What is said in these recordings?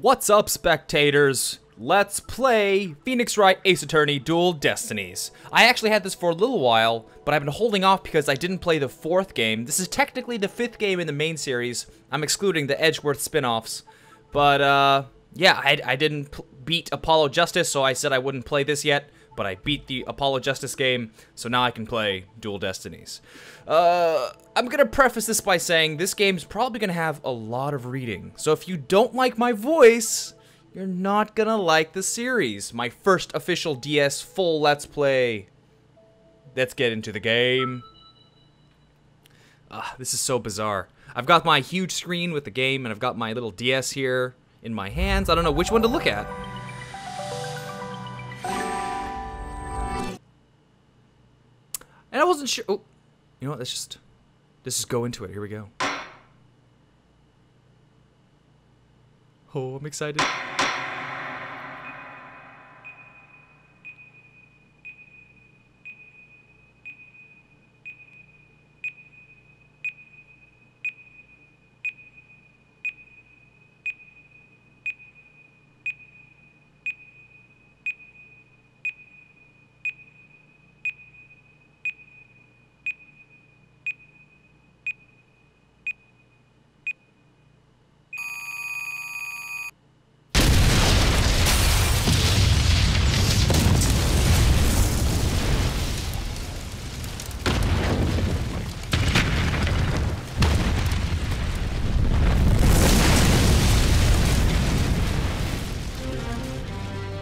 What's up, spectators? Let's play Phoenix Wright Ace Attorney Dual Destinies. I actually had this for a little while, but I've been holding off because I didn't play the 4th game. This is technically the 5th game in the main series. I'm excluding the Edgeworth spin-offs. But, yeah, I didn't beat Apollo Justice, so I said I wouldn't play this yet. But I beat the Apollo Justice game, so now I can play Dual Destinies. I'm gonna preface this by saying this game's probably gonna have a lot of reading. So if you don't like my voice, you're not gonna like the series. My first official DS full Let's Play. Let's get into the game. This is so bizarre. I've got my huge screen with the game, and I've got my little DS here in my hands. I don't know which one to look at. And I wasn't sure. Oh, you know what? Let's just go into it. Here we go. Oh, I'm excited.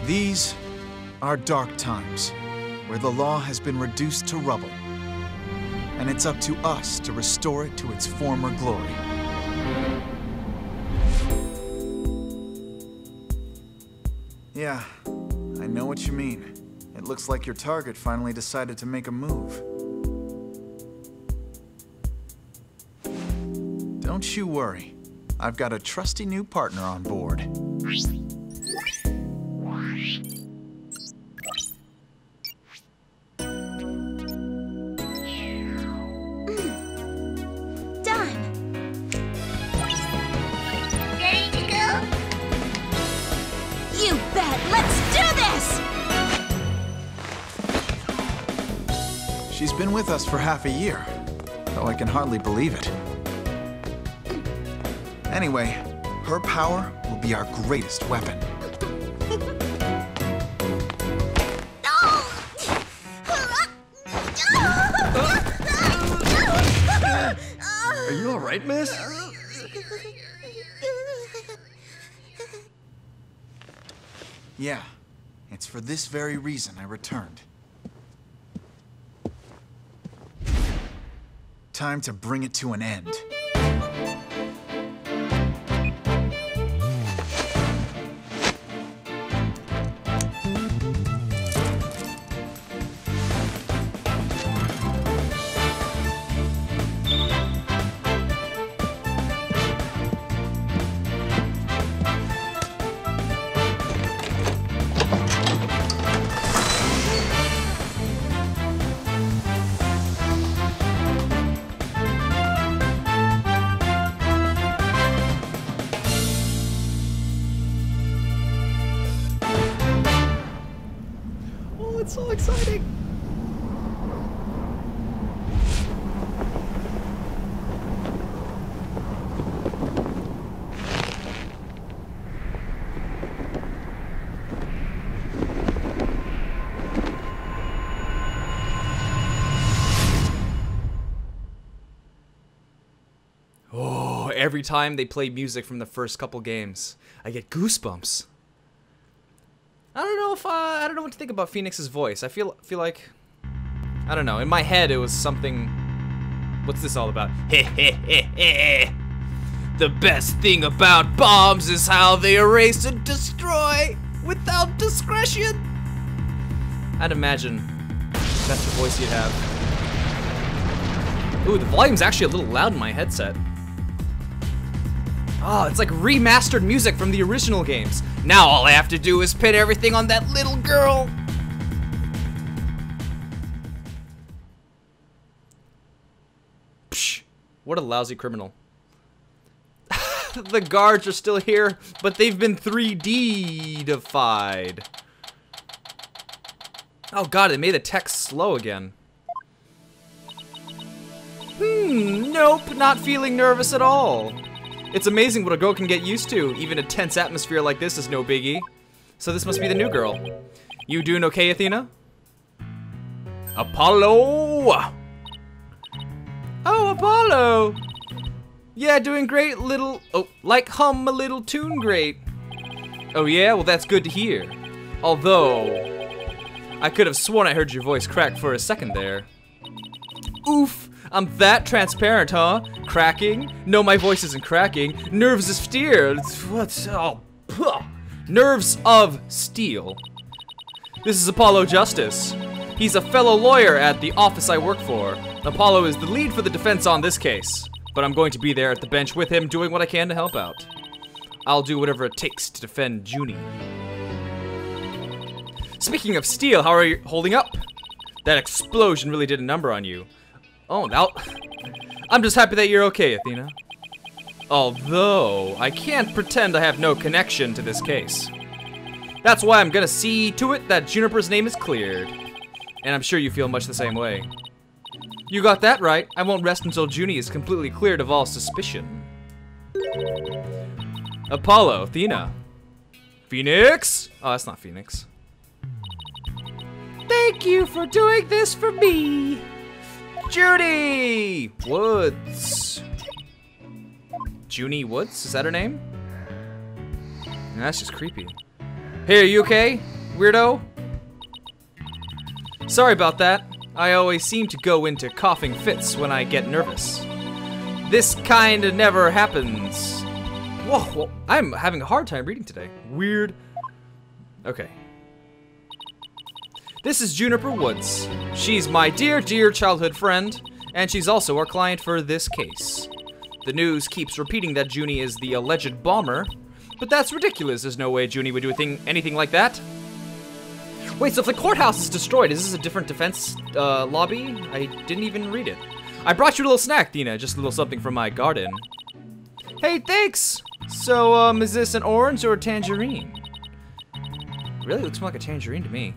These are dark times, where the law has been reduced to rubble, and it's up to us to restore it to its former glory. Yeah, I know what you mean. It looks like your target finally decided to make a move. Don't you worry. I've got a trusty new partner on board. She's been with us for half a year, though I can hardly believe it. Anyway, her power will be our greatest weapon. Are you alright, miss? Yeah, it's for this very reason I returned. Time to bring it to an end. It's so exciting! Oh, every time they play music from the first couple games, I get goosebumps. I don't know if I don't know what to think about Phoenix's voice. I feel like, I don't know. In my head, it was something. What's this all about? Heh heh heh heh. The best thing about bombs is how they erase and destroy without discretion. I'd imagine that's the voice you'd have. Ooh, the volume's actually a little loud in my headset. Oh, it's like remastered music from the original games. Now all I have to do is pin everything on that little girl. Psh, what a lousy criminal. The guards are still here, but they've been 3D-defied. Oh god, it made the text slow again. Nope, not feeling nervous at all. It's amazing what a girl can get used to. Even a tense atmosphere like this is no biggie. So this must be the new girl. You doing okay, Athena? Apollo! Oh, Apollo! Yeah, doing great, little... Oh, like hum a little tune great. Oh yeah? Well, that's good to hear. Although... I could have sworn I heard your voice crack for a second there. Oof! I'm that transparent, huh? Cracking? No, my voice isn't cracking. Nerves of steel. What's... Oh... Puh. Nerves of steel. This is Apollo Justice. He's a fellow lawyer at the office I work for. Apollo is the lead for the defense on this case. But I'm going to be there at the bench with him, doing what I can to help out. I'll do whatever it takes to defend Junie. Speaking of steel, how are you holding up? That explosion really did a number on you. Oh, now... I'm just happy that you're okay, Athena. Although, I can't pretend I have no connection to this case. That's why I'm gonna see to it that Juniper's name is cleared. And I'm sure you feel much the same way. You got that right. I won't rest until Junie is completely cleared of all suspicion. Apollo, Athena. Phoenix? Oh, that's not Phoenix. Thank you for doing this for me. Junie Woods. Junie Woods? Is that her name? That's just creepy. Hey, are you okay, weirdo? Sorry about that. I always seem to go into coughing fits when I get nervous. This kinda never happens. Whoa, I'm having a hard time reading today. Weird. Okay. This is Juniper Woods. She's my dear, dear childhood friend, and she's also our client for this case. The news keeps repeating that Junie is the alleged bomber, but that's ridiculous. There's no way Junie would do anything like that. Wait, so if the courthouse is destroyed, is this a different defense lobby? I didn't even read it. I brought you a little snack, Dina, just a little something from my garden. Hey, thanks! So, is this an orange or a tangerine? Really looks more like a tangerine to me.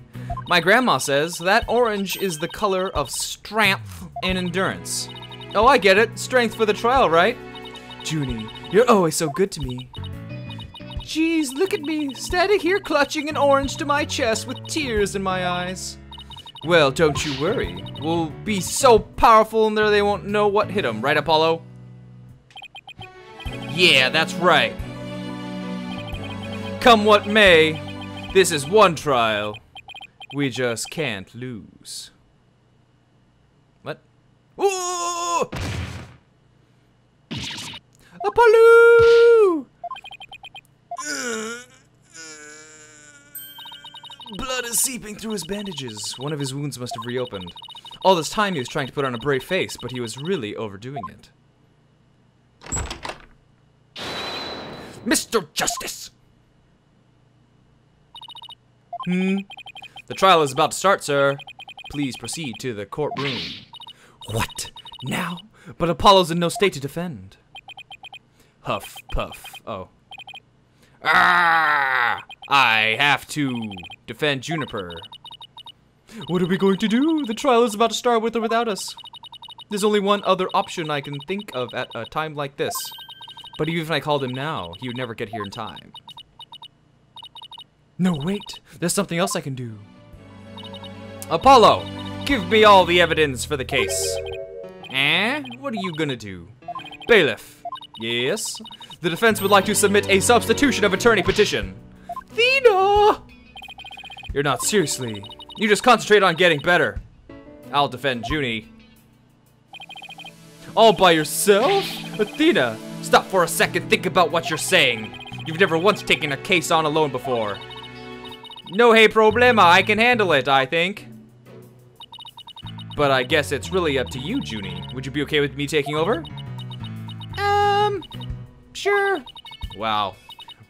My grandma says that orange is the color of strength and endurance. Oh, I get it. Strength for the trial, right? Junie, you're always so good to me. Jeez, look at me, standing here clutching an orange to my chest with tears in my eyes. Well, don't you worry. We'll be so powerful in there they won't know what hit them, right, Apollo? Yeah, that's right. Come what may, this is one trial. We just can't lose. What? Ooh! Apollo! Blood is seeping through his bandages. One of his wounds must have reopened. All this time he was trying to put on a brave face, but he was really overdoing it. Mr. Justice! The trial is about to start, sir. Please proceed to the courtroom. What? Now? But Apollo's in no state to defend. Huff, puff. Oh. Ah! I have to defend Juniper. What are we going to do? The trial is about to start with or without us. There's only one other option I can think of at a time like this. But even if I called him now, he would never get here in time. No, wait. There's something else I can do. Apollo, give me all the evidence for the case. Eh? What are you gonna do? Bailiff. Yes? The defense would like to submit a substitution of attorney petition. Athena! You're not seriously. You just concentrate on getting better. I'll defend Junie. All by yourself? Athena, stop for a second, think about what you're saying. You've never once taken a case on alone before. No hey problema, I can handle it, I think. But I guess it's really up to you, Junie. Would you be okay with me taking over? Sure. Wow.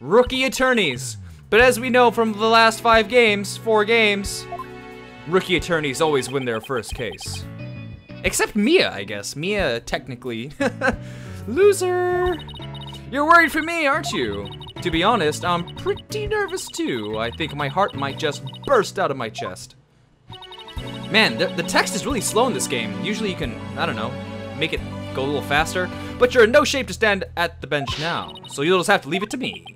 Rookie attorneys. But as we know from the last 4 games, rookie attorneys always win their first case. Except Mia, I guess. Mia, technically. Loser. You're worried for me, aren't you? To be honest, I'm pretty nervous too. I think my heart might just burst out of my chest. Man, the text is really slow in this game. Usually you can, I don't know, make it go a little faster. But you're in no shape to stand at the bench now, so you'll just have to leave it to me.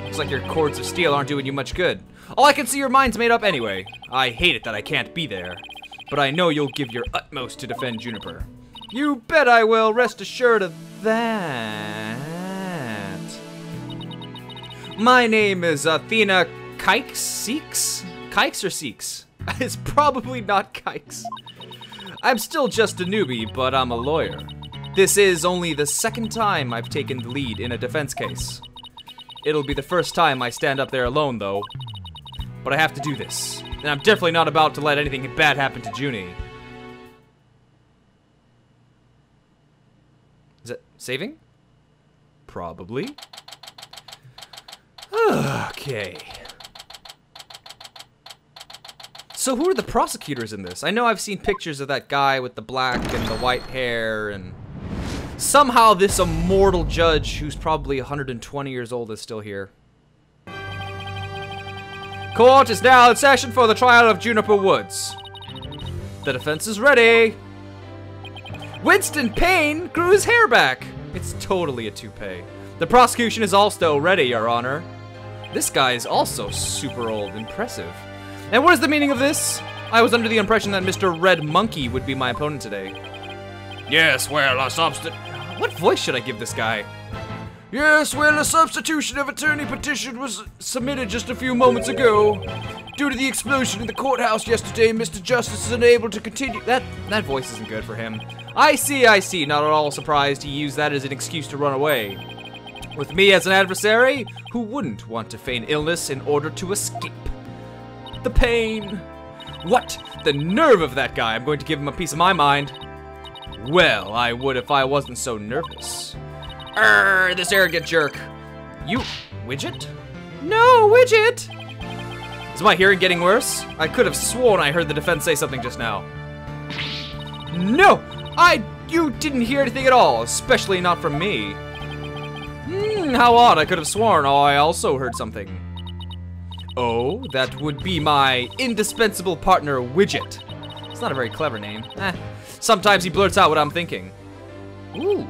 Looks like your cords of steel aren't doing you much good. All I can see, your mind's made up anyway. I hate it that I can't be there. But I know you'll give your utmost to defend Juniper. You bet I will, rest assured of that. My name is Athena Cykes? Cykes or Seeks? It's probably not Cykes. I'm still just a newbie, but I'm a lawyer. This is only the second time I've taken the lead in a defense case. It'll be the first time I stand up there alone, though. But I have to do this. And I'm definitely not about to let anything bad happen to Junie. Is it saving? Probably. Okay. So who are the prosecutors in this? I know I've seen pictures of that guy with the black and the white hair, and somehow this immortal judge who's probably 120 years old is still here. Court is now in session for the trial of Juniper Woods. The defense is ready. Winston Payne grew his hair back. It's totally a toupee. The prosecution is also ready, Your Honor. This guy is also super old. Impressive. And what is the meaning of this? I was under the impression that Mr. Red Monkey would be my opponent today. Yes, well, what voice should I give this guy? Yes, well, a substitution of attorney petition was submitted just a few moments ago. Due to the explosion in the courthouse yesterday, Mr. Justice is unable to continue. That voice isn't good for him. I see. Not at all surprised he used that as an excuse to run away. With me as an adversary, who wouldn't want to feign illness in order to escape? The pain. What? The nerve of that guy. I'm going to give him a piece of my mind. Well, I would if I wasn't so nervous. This arrogant jerk. You, Widget? No, Widget! Is my hearing getting worse? I could have sworn I heard the defense say something just now. No! You didn't hear anything at all, especially not from me. How odd, I could have sworn I also heard something. Oh, that would be my indispensable partner, Widget. It's not a very clever name. Sometimes he blurts out what I'm thinking. Ooh,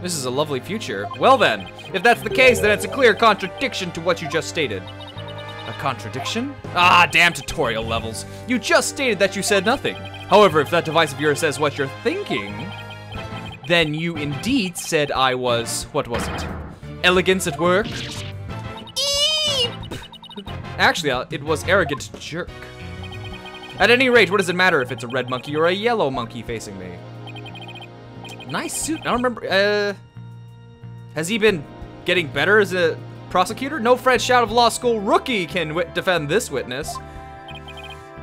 this is a lovely future. Well then, if that's the case, then it's a clear contradiction to what you just stated. A contradiction? Ah, damn tutorial levels. You just stated that you said nothing. However, if that device of yours says what you're thinking, then you indeed said I was, what was it? Elegance at work? Eep! Actually, it was arrogant jerk. At any rate, what does it matter if it's a red monkey or a yellow monkey facing me? Nice suit. I don't remember, has he been getting better as a prosecutor? No fresh out of law school rookie can defend this witness.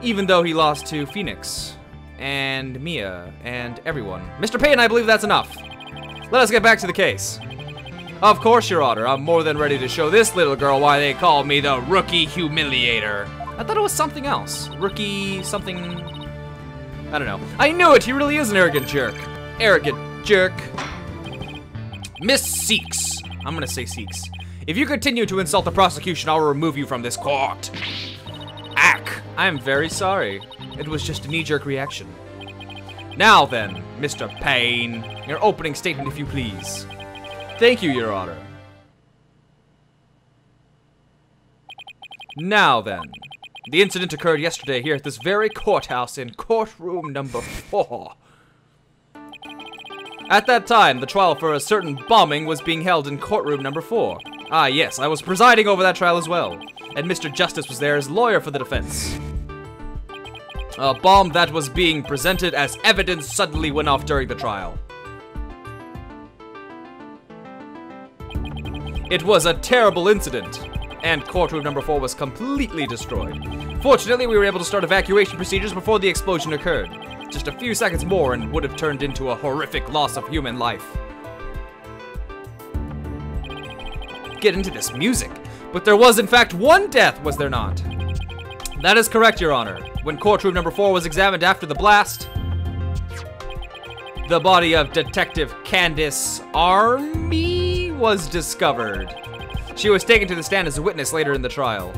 Even though he lost to Phoenix and Mia and everyone. Mr. Payne, I believe that's enough. Let us get back to the case. Of course, Your Honor. I'm more than ready to show this little girl why they call me the Rookie Humiliator. I thought it was something else. Rookie something... I don't know. I knew it! He really is an arrogant jerk. Arrogant jerk. Miss Seeks. I'm gonna say Seeks. If you continue to insult the prosecution, I'll remove you from this court. Ack. I'm very sorry. It was just a knee-jerk reaction. Now then, Mr. Payne, your opening statement if you please. Thank you, Your Honor. Now then, the incident occurred yesterday here at this very courthouse in courtroom number 4. At that time, the trial for a certain bombing was being held in courtroom number 4. Ah, yes, I was presiding over that trial as well, and Mr. Justice was there as lawyer for the defense. A bomb that was being presented as evidence suddenly went off during the trial. It was a terrible incident, and courtroom number 4 was completely destroyed. Fortunately, we were able to start evacuation procedures before the explosion occurred. Just a few seconds more and would have turned into a horrific loss of human life. Get into this music. But there was in fact one death, was there not? That is correct, Your Honor. When courtroom number 4 was examined after the blast, The body of Detective Candace Army was discovered. She was taken to the stand as a witness later in the trial.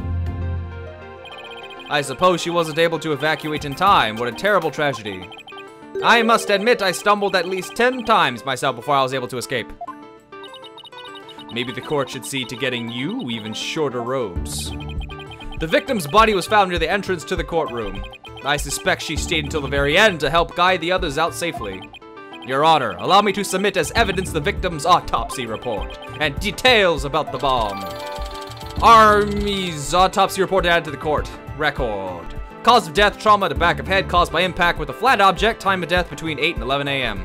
I suppose she wasn't able to evacuate in time. What a terrible tragedy. I must admit I stumbled at least 10 times myself before I was able to escape. Maybe the court should see to getting you even shorter robes. The victim's body was found near the entrance to the courtroom. I suspect she stayed until the very end to help guide the others out safely. Your Honor, allow me to submit as evidence the victim's autopsy report and details about the bomb. Army's autopsy report added to the court record. Cause of death, trauma to back of head caused by impact with a flat object. Time of death between 8 and 11 a.m.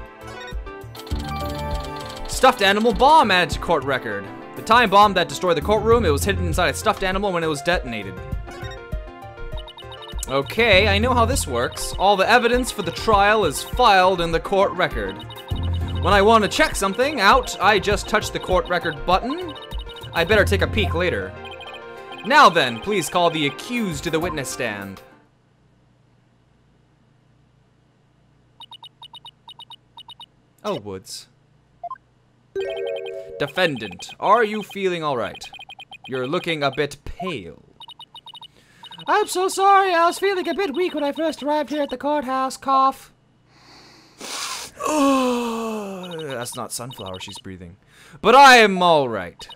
Stuffed animal bomb added to court record. The time bomb that destroyed the courtroom, it was hidden inside a stuffed animal when it was detonated. Okay, I know how this works. All the evidence for the trial is filed in the court record. When I want to check something out, I just touch the court record button. I better take a peek later. Now then, please call the accused to the witness stand. Oh, Woods. Defendant, are you feeling all right? You're looking a bit pale. I'm so sorry. I was feeling a bit weak when I first arrived here at the courthouse. Cough. That's not sunflower she's breathing. But I am all right.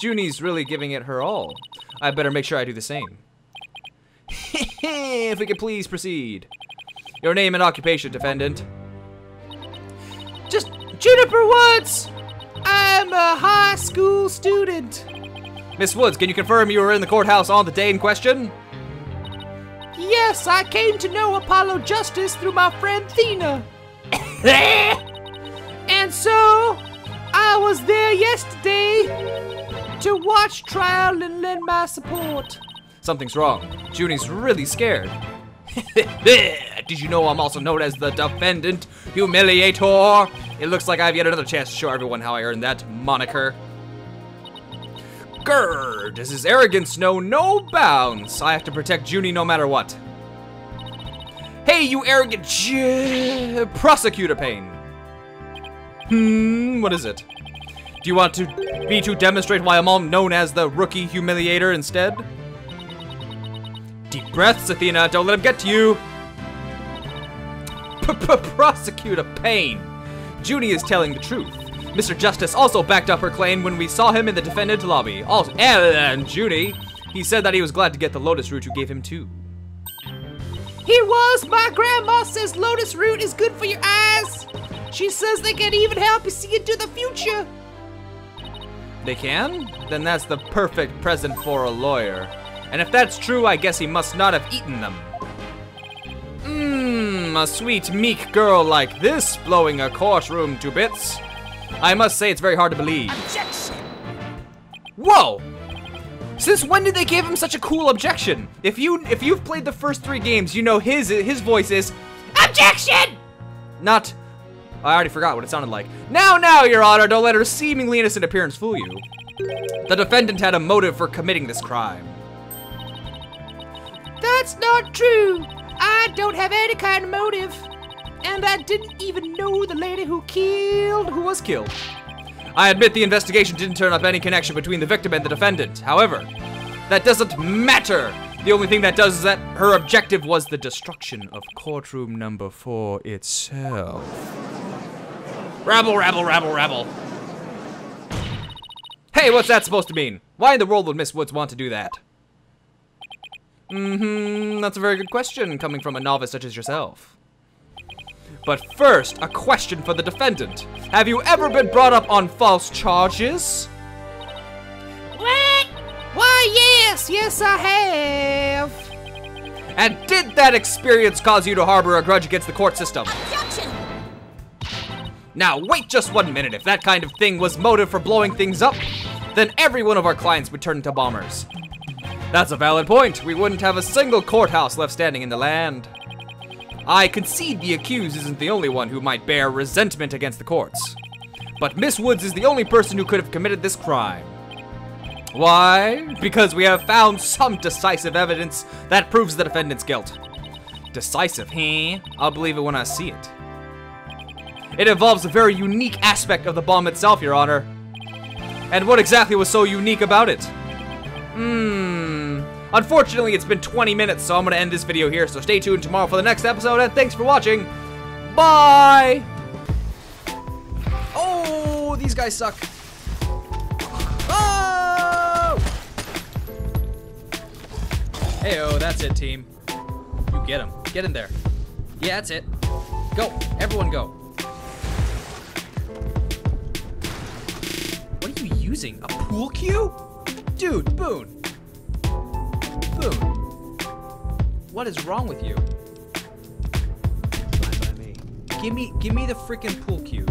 Junie's really giving it her all. I better make sure I do the same. If we could please proceed. Your name and occupation, defendant. Just Juniper Woods. I'm a high school student. Miss Woods, can you confirm you were in the courthouse on the day in question? Yes, I came to know Apollo Justice through my friend Athena. And so, I was there yesterday to watch trial and lend my support. Something's wrong. Junie's really scared. Did you know I'm also known as the defendant humiliator? It looks like I have yet another chance to show everyone how I earned that moniker. Grrr, does his arrogance know no bounds? I have to protect Junie no matter what. Hey, you arrogant prosecutor pain. What is it? Do you want me to demonstrate why I'm all known as the rookie humiliator instead? Deep breaths, Athena, don't let him get to you. Prosecutor pain. Junie is telling the truth. Mr. Justice also backed up her claim when we saw him in the defendant lobby. Also, and Junie, he said that he was glad to get the lotus root you gave him too. He was. My grandma says lotus root is good for your eyes. She says they can even help you see into the future. They can? Then that's the perfect present for a lawyer. And if that's true, I guess he must not have eaten them. A sweet, meek girl like this blowing a courtroom to bits. I must say it's very hard to believe. Objection! Whoa! Since when did they give him such a cool objection? If you've played the first 3 games, you know his voice is objection! Not, I already forgot what it sounded like. Now, Your Honor, don't let her seemingly innocent appearance fool you. The defendant had a motive for committing this crime. That's not true. I don't have any kind of motive. And I didn't even know the lady who was killed. I admit the investigation didn't turn up any connection between the victim and the defendant. However, that doesn't matter. The only thing that does is that her objective was the destruction of courtroom number 4 itself. Rabble, rabble, rabble, rabble. Hey, what's that supposed to mean? Why in the world would Miss Woods want to do that? That's a very good question coming from a novice such as yourself. But first, a question for the defendant. Have you ever been brought up on false charges? What? Why, yes, I have. And did that experience cause you to harbor a grudge against the court system? Objection! Now, wait just 1 minute. If that kind of thing was motive for blowing things up, then every one of our clients would turn into bombers. That's a valid point. We wouldn't have a single courthouse left standing in the land. I concede the accused isn't the only one who might bear resentment against the courts. But Miss Woods is the only person who could have committed this crime. Why? Because we have found some decisive evidence that proves the defendant's guilt. Decisive, huh? I'll believe it when I see it. It involves a very unique aspect of the bomb itself, Your Honor. And what exactly was so unique about it? Unfortunately, it's been 20 minutes, so I'm gonna end this video here, so stay tuned tomorrow for the next episode, and thanks for watching. Bye! Oh, these guys suck. Oh! Heyo, that's it, team. You get him. Get in there. Yeah, that's it. Go. Everyone go. What are you using? A pool cue? Dude, Boone. Boone. What is wrong with you? Give me the freaking pool cue.